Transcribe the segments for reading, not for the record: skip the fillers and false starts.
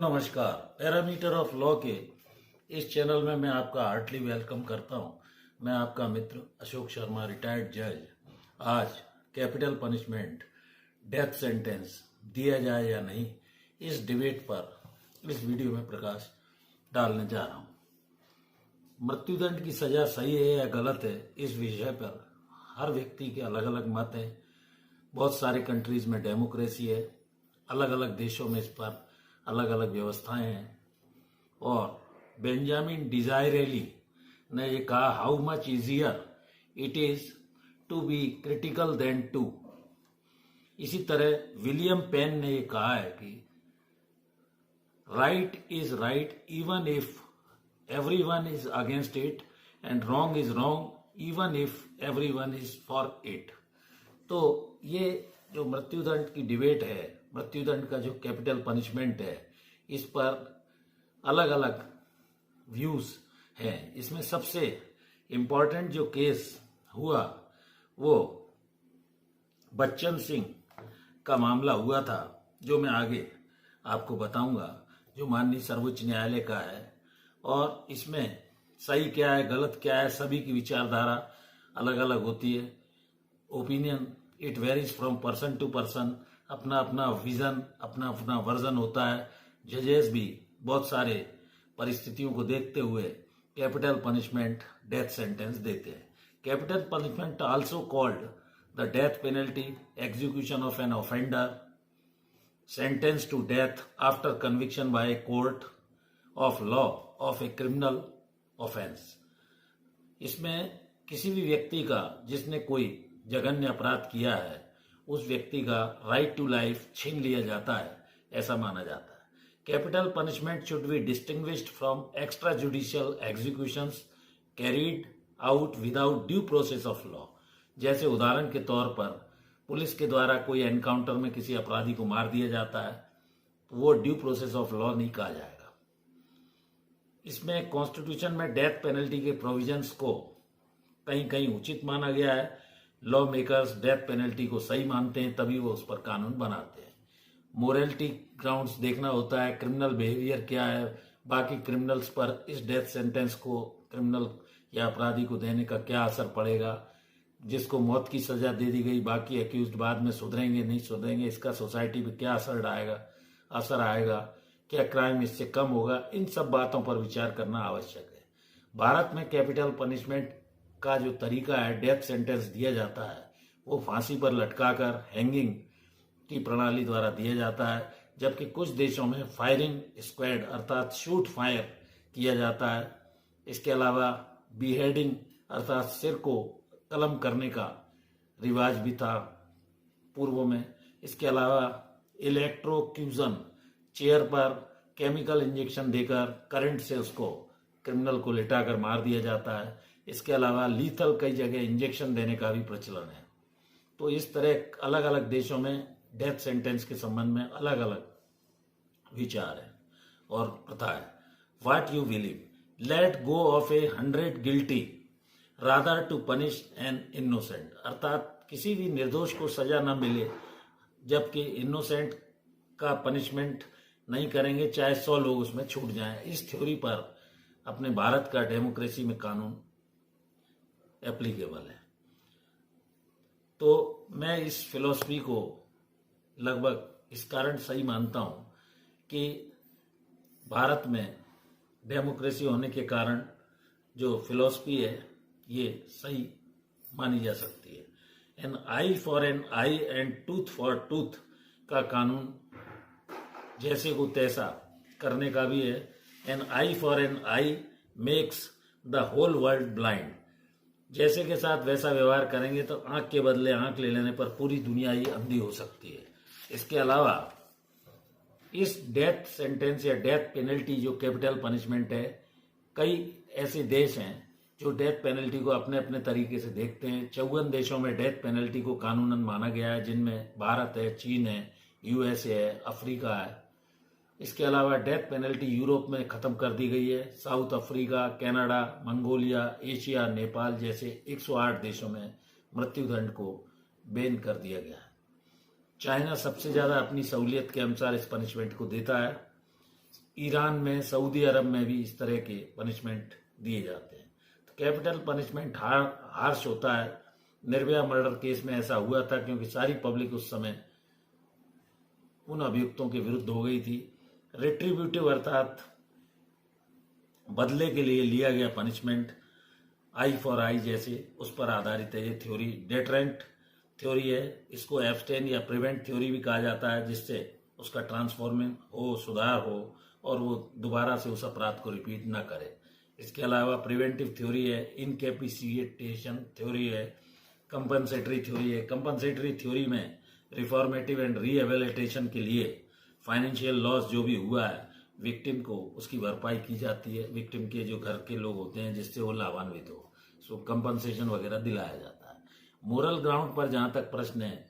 नमस्कार। Parameter of law के इस चैनल में मैं आपका हार्टली वेलकम करता हूं। मैं आपका मित्र अशोक शर्मा, रिटायर्ड जज। आज कैपिटल पनिशमेंट, डेथ सेंटेंस दिया जाए या नहीं, इस डिबेट पर इस वीडियो में प्रकाश डालने जा रहा हूं। मृत्युदंड की सजा सही है या गलत है, इस विषय पर हर व्यक्ति के अलग अलग मत हैं। बहुत सारे कंट्रीज में डेमोक्रेसी है, अलग अलग देशों में इस पर अलग अलग व्यवस्थाएं हैं। और बेंजामिन डिजायरेली ने ये कहा, how much easier it is to be critical than to. इसी तरह विलियम पेन ने ये कहा है कि right is right even if everyone is against it, and wrong is wrong even if everyone is for it. तो ये जो मृत्युदंड की डिबेट है, मृत्युदंड का जो कैपिटल पनिशमेंट है, इस पर अलग अलग व्यूज हैं। इसमें सबसे इम्पोर्टेंट जो केस हुआ वो बच्चन सिंह का मामला हुआ था, जो मैं आगे आपको बताऊंगा, जो माननीय सर्वोच्च न्यायालय का है। और इसमें सही क्या है, गलत क्या है, सभी की विचारधारा अलग अलग होती है। Opinion it varies from person to person, अपना अपना विजन, अपना अपना वर्जन होता है। जजेस भी बहुत सारे परिस्थितियों को देखते हुए कैपिटल पनिशमेंट, डेथ सेंटेंस देते हैं। Capital punishment also called the death penalty, execution of an offender sentenced to death after conviction by a court of law of a criminal offense। इसमें किसी भी व्यक्ति का जिसने कोई जघन्य अपराध किया है, उस व्यक्ति का राइट टू लाइफ छीन लिया जाता है, ऐसा माना जाता है। Capital punishment should be distinguished from extra judicial executions carried out without due process of law. जैसे उदाहरण के तौर पर पुलिस के द्वारा कोई एनकाउंटर में किसी अपराधी को मार दिया जाता है, तो वो ड्यू प्रोसेस ऑफ लॉ नहीं कहा जाएगा। इसमें कॉन्स्टिट्यूशन में डेथ पेनल्टी के प्रोविजंस को कहीं कहीं उचित माना गया है। लॉ मेकर्स डेथ पेनल्टी को सही मानते हैं, तभी वो उस पर कानून बनाते हैं। मोरलिटी ग्राउंड्स देखना होता है, क्रिमिनल बिहेवियर क्या है, बाकी क्रिमिनल्स पर इस डेथ सेंटेंस को, क्रिमिनल या अपराधी को देने का क्या असर पड़ेगा। जिसको मौत की सजा दे दी गई, बाकी एक्यूज्ड बाद में सुधरेंगे नहीं सुधरेंगे, इसका सोसाइटी पे क्या असर आएगा, क्या क्राइम इससे कम होगा, इन सब बातों पर विचार करना आवश्यक है। भारत में कैपिटल पनिशमेंट का जो तरीका है, डेथ सेंटेंस दिया जाता है, वो फांसी पर लटकाकर हैंगिंग की प्रणाली द्वारा दिया जाता है, जबकि कुछ देशों में फायरिंग स्क्वाड अर्थात शूट फायर किया जाता है। इसके अलावा बीहेडिंग अर्थात सिर को कलम करने का रिवाज भी था पूर्व में। इसके अलावा इलेक्ट्रोक्यूजन, चेयर पर केमिकल इंजेक्शन देकर करंट से उसको, क्रिमिनल को लिटाकर मार दिया जाता है। इसके अलावा लीथल कई जगह इंजेक्शन देने का भी प्रचलन है। तो इस तरह अलग अलग देशों में डेथ सेंटेंस के संबंध में अलग अलग विचार है और प्रथा है। What you believe, let go of a 100 guilty rather to punish an innocent, अर्थात किसी भी निर्दोष को सजा न मिले, जबकि इनोसेंट का पनिशमेंट नहीं करेंगे, चाहे 100 लोग उसमें छूट जाएं। इस थ्योरी पर अपने भारत का डेमोक्रेसी में कानून एप्लीकेबल है। तो मैं इस फिलॉसफी को लगभग इस कारण सही मानता हूं कि भारत में डेमोक्रेसी होने के कारण जो फिलॉसफी है, ये सही मानी जा सकती है। An eye for an eye and tooth for tooth का कानून जैसे को तैसा करने का भी है। An eye for an eye makes the whole world blind, जैसे के साथ वैसा व्यवहार करेंगे तो आंख के बदले आंख ले लेने पर पूरी दुनिया ही अंधी हो सकती है। इसके अलावा इस डेथ सेंटेंस या डेथ पेनल्टी जो कैपिटल पनिशमेंट है, कई ऐसे देश हैं जो डेथ पेनल्टी को अपने अपने तरीके से देखते हैं। 54 देशों में डेथ पेनल्टी को कानूनन माना गया है, जिनमें भारत है, चीन है, यूएसए है, अफ्रीका है। इसके अलावा डेथ पेनल्टी यूरोप में खत्म कर दी गई है। South Africa, Canada, Mongolia, Asia, Nepal जैसे 108 देशों में मृत्युदंड को बैन कर दिया गया है। चाइना सबसे ज्यादा अपनी सहूलियत के अनुसार इस पनिशमेंट को देता है। ईरान में, सऊदी अरब में भी इस तरह के पनिशमेंट दिए जाते हैं। तो कैपिटल पनिशमेंट हार्श होता है। निर्भया मर्डर केस में ऐसा हुआ था क्योंकि सारी पब्लिक उस समय उन अभियुक्तों के विरुद्ध हो गई थी। रिट्रीब्यूटिव अर्थात बदले के लिए लिया गया पनिशमेंट, आई फॉर आई जैसे, उस पर आधारित है ये थ्योरी। डेटरेंट थ्योरी है, इसको एब्सटेन या प्रिवेंट थ्योरी भी कहा जाता है, जिससे उसका ट्रांसफॉर्मेशन हो, सुधार हो और वो दोबारा से उस अपराध को रिपीट ना करे। इसके अलावा प्रिवेंटिव थ्योरी है, इनकैपिसिटेशन थ्योरी है, कंपनसेटरी थ्योरी है। कंपनसेटरी थ्योरी में रिफॉर्मेटिव एंड रीहेबिलिटेशन के लिए फाइनेंशियल लॉस जो भी हुआ है विक्टिम को, उसकी भरपाई की जाती है। विक्टिम के जो घर के लोग होते हैं जिससे वो लाभान्वित हो, सो कंपनसेशन वगैरह दिलाया जाता है। मोरल ग्राउंड पर जहां तक प्रश्न है,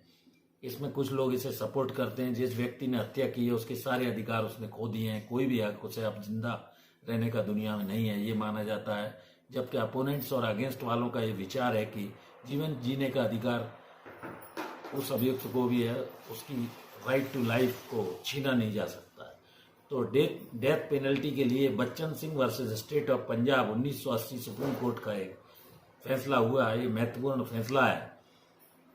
इसमें कुछ लोग इसे सपोर्ट करते हैं। जिस व्यक्ति ने हत्या की है उसके सारे अधिकार उसने खो दिए हैं, कोई भी हक उसे अब जिंदा रहने का दुनिया में नहीं है, ये माना जाता है। जबकि अपोनेंट्स और अगेंस्ट वालों का ये विचार है कि जीवन जीने का अधिकार उस अभियुक्त को भी है, उसकी राइट टू लाइफ को छीना नहीं जा सकता है। तो डेथ पेनल्टी के लिए Bachchan Singh versus state of Punjab 1980 supreme court का एक फैसला हुआ है। ये महत्वपूर्ण फैसला है।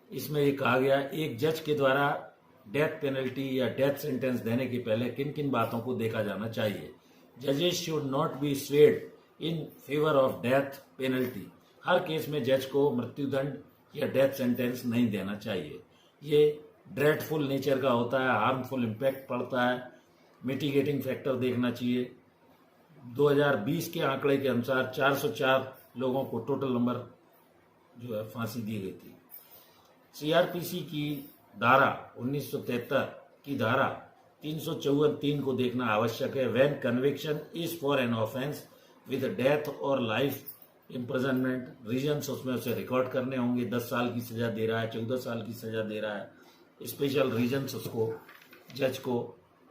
इसमें ये कहा गया, एक जज के द्वारा डेथ पेनल्टी या डेथ सेंटेंस देने के पहले किन किन बातों को देखा जाना चाहिए। जजेस should not be swayed in favour of death penalty. Her case में जज को मृत्युदंड या डेथ सेंटेंस नहीं देना चाहिए। ये ड्रेडफुल नेचर का होता है, हार्मफुल इम्पैक्ट पड़ता है। मिटिगेटिंग फैक्टर देखना चाहिए। 2020 के आंकड़े के अनुसार 404 लोगों को टोटल नंबर जो है फांसी दी गई थी। सीआरपीसी की धारा 1973 की धारा 354(3) को देखना आवश्यक है। When conviction is for an offence with death और लाइफ इम्प्रिजनमेंट, रीजन्स उसमें उसे रिकॉर्ड करने होंगे। 10 साल की सजा दे रहा है, 14 साल की सजा दे रहा है, स्पेशल रीजन्स उसको जज को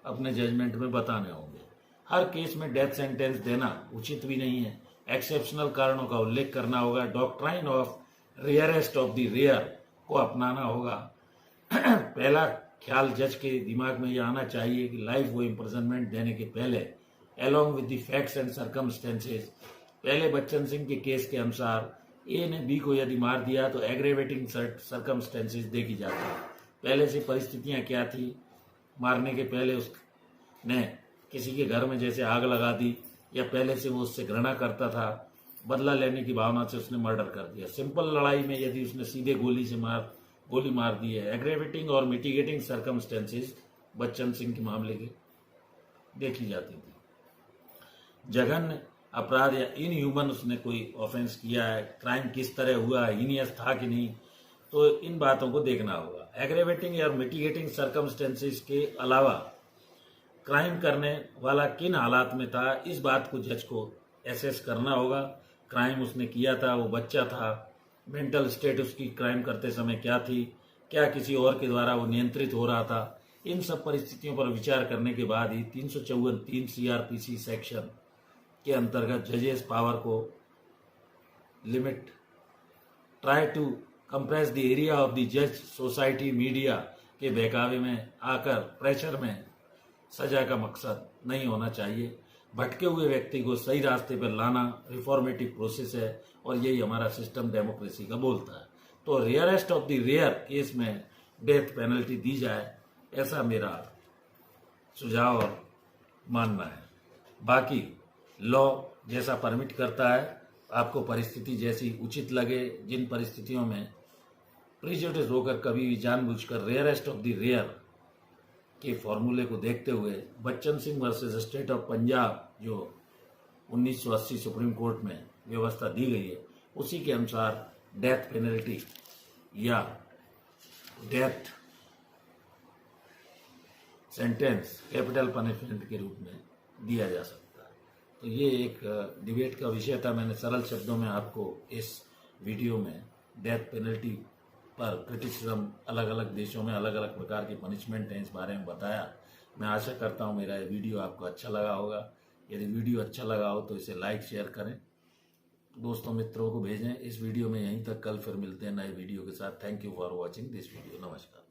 अपने जजमेंट में बताने होंगे। हर केस में डेथ सेंटेंस देना उचित भी नहीं है। एक्सेप्शनल कारणों का उल्लेख करना होगा। Doctrine of rarest of the rare को अपनाना होगा। पहला ख्याल जज के दिमाग में यह आना चाहिए कि लाइफ वो इम्प्रिजनमेंट देने के पहले along with the facts and circumstances, पहले बच्चन सिंह के केस के अनुसार ए ने बी को यदि मार दिया तो एग्रेवेटिंग सर्कमस्टेंसेस देखी जाती है। पहले से परिस्थितियां क्या थी, मारने के पहले उसने किसी के घर में जैसे आग लगा दी, या पहले से वो उससे घृणा करता था, बदला लेने की भावना से उसने मर्डर कर दिया। सिंपल लड़ाई में यदि उसने सीधे गोली मार दी है। एग्रेवेटिंग और मिटिगेटिंग सर्कमस्टेंसेस बच्चन सिंह के मामले की देखी जाती थी। जघन्य अपराध या इनह्यूमन उसने कोई ऑफेंस किया है, क्राइम किस तरह हुआ, हीनियस था कि नहीं, तो इन बातों को देखना होगा। एग्रेवेटिंग या मिटिगेटिंग सर्कमस्टेंसेस के अलावा क्राइम करने वाला किन हालात में था, इस बात को जज को एसेस करना होगा। क्राइम उसने किया था, वो बच्चा था, मेंटल स्टेट उसकी क्राइम करते समय क्या थी, क्या किसी और के द्वारा वो नियंत्रित हो रहा था। इन सब परिस्थितियों पर विचार करने के बाद ही 354(3) सीआरपीसी सेक्शन के अंतर्गत जजेस पावर को limit, try to compress the area of the जज सोसाइटी, मीडिया के बहकावे में आकर प्रेशर में सजा का मकसद नहीं होना चाहिए। भटके हुए व्यक्ति को सही रास्ते पर लाना रिफॉर्मेटिव प्रोसेस है और यही हमारा सिस्टम डेमोक्रेसी का बोलता है। तो rarest of the rare case में डेथ पेनल्टी दी जाए, ऐसा मेरा सुझाव और मानना है। बाकी लॉ जैसा परमिट करता है, आपको परिस्थिति जैसी उचित लगे, जिन परिस्थितियों में प्रिजुडिस होकर कभी भी जानबूझकर रेयरेस्ट ऑफ द रेयर के फॉर्मूले को देखते हुए Bachchan Singh versus state of Punjab जो 1980 सुप्रीम कोर्ट में व्यवस्था दी गई है, उसी के अनुसार डेथ पेनल्टी या डेथ सेंटेंस कैपिटल पनिशमेंट के रूप में दिया जा सकता है। तो ये एक डिबेट का विषय था। मैंने सरल शब्दों में आपको इस वीडियो में डेथ पेनल्टी पर क्रिटिसिज्म, अलग अलग देशों में अलग अलग प्रकार के पनिशमेंट हैं, इस बारे में बताया। मैं आशा करता हूँ मेरा ये वीडियो आपको अच्छा लगा होगा। यदि वीडियो अच्छा लगा हो तो इसे लाइक शेयर करें, दोस्तों मित्रों को भेजें। इस वीडियो में यहीं तक, कल फिर मिलते हैं नए वीडियो के साथ। Thank you for watching this video. नमस्कार।